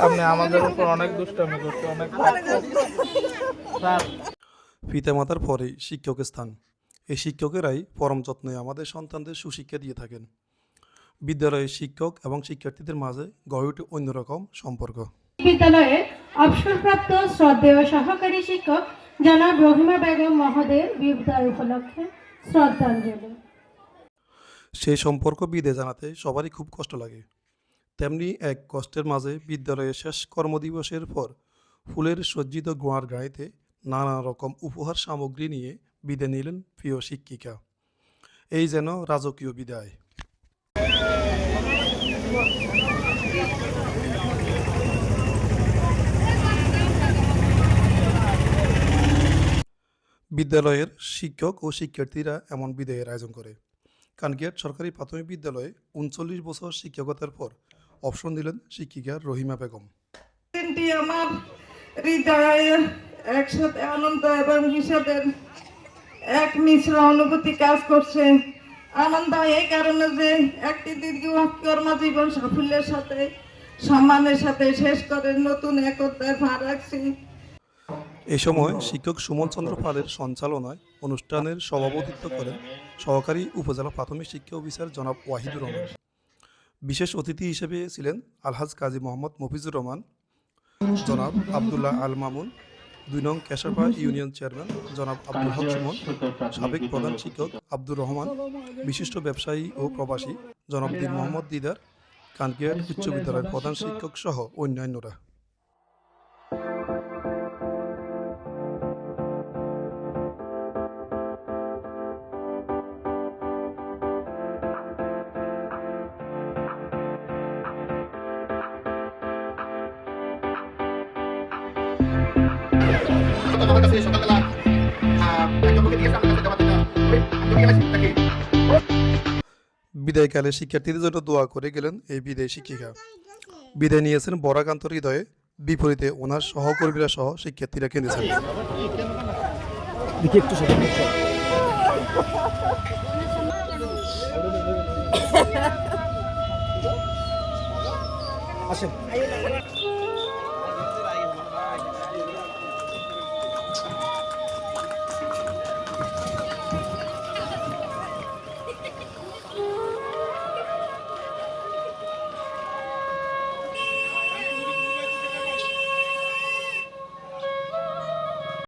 আপনি আমাদের উপর অনেক দুষ্টামি করছে, অনেক স্যার। পিতামাতার পরেই শিক্ষকের স্থান। এই শিক্ষকেরাই পরম যত্নে আমাদের সন্তানদের সুশিক্ষা দিয়ে থাকেন। বিদ্যালয়ের শিক্ষক এবং শিক্ষার্থীদের মাঝে গড়ে ওঠে অন্যরকম সম্পর্ক। বিদ্যালয়ের অবসরপ্রাপ্ত শ্রদ্ধেয় সহকারী শিক্ষক জনাব রহিমা বেগম মহোদয়ের বিদায় উপলক্ষে শ্রদ্ধাঞ্জলি। সেই সম্পর্ক বিদায় জানাতে সবারই খুব কষ্ট লাগে। তেমনি এক কষ্টের মাঝে বিদ্যালয়ের শেষ কর্মদিবসের পর ফুলের সজ্জিত গোয়ার গাড়িতে নানা রকম উপহার সামগ্রী নিয়ে বিদায় নিলেন প্রিয় শিক্ষিকা। এই যেন রাজকীয় বিদায়। বিদ্যালয়ের শিক্ষক ও শিক্ষার্থীরা এমন বিদায়ের আয়োজন করে। কানকিয়াট সরকারি প্রাথমিক বিদ্যালয়ে ৩৯ বছর শিক্ষকতার পর অবসর নিলেন শিক্ষিকা রহিমা বেগম। দিনটি আমার হৃদয়ে একসাথে আনন্দ এবং বিষাদের এক মিশ্র অনুভূতি কাজ করছে। আনন্দ এই কারণে যে একটি দীর্ঘ কর্মজীবন সাফল্যের সাথে সম্মানের সাথে শেষ করে নতুন এক অধ্যায় পা রাখছি। এ সময় শিক্ষক সুমন চন্দ্র পালের সঞ্চালনায় অনুষ্ঠানের সভাপতিত্ব করেন সহকারী উপজেলা প্রাথমিক শিক্ষা অফিসার জনাব ওয়াহিদুর রহমান। বিশেষ অতিথি হিসেবে ছিলেন আলহাজ কাজী মোহাম্মদ মফিজুর রহমান, জনাব আবদুল্লাহ আল মামুন, ২ নং কেশারপাড়া ইউনিয়ন চেয়ারম্যান জনাব আব্দুল হক সুমন, সাবেক প্রধান শিক্ষক আব্দুর রহমান, বিশিষ্ট ব্যবসায়ী ও প্রবাসী জনাব দীন মোহাম্মদ দিদার, কানকিয়াট উচ্চ বিদ্যালয়ের প্রধান শিক্ষক সহ অন্যান্যরা। বিদায়কালে শিক্ষার্থীদের জন্য দোয়া করে গেলেন এই বিদায়ী শিক্ষিকা। বিদায় নিয়েছেন বরাকান্ত হৃদয়ে, বিপরীতে ওনার সহকর্মীরা সহ শিক্ষার্থীরা কেঁদেছেন। আসেন।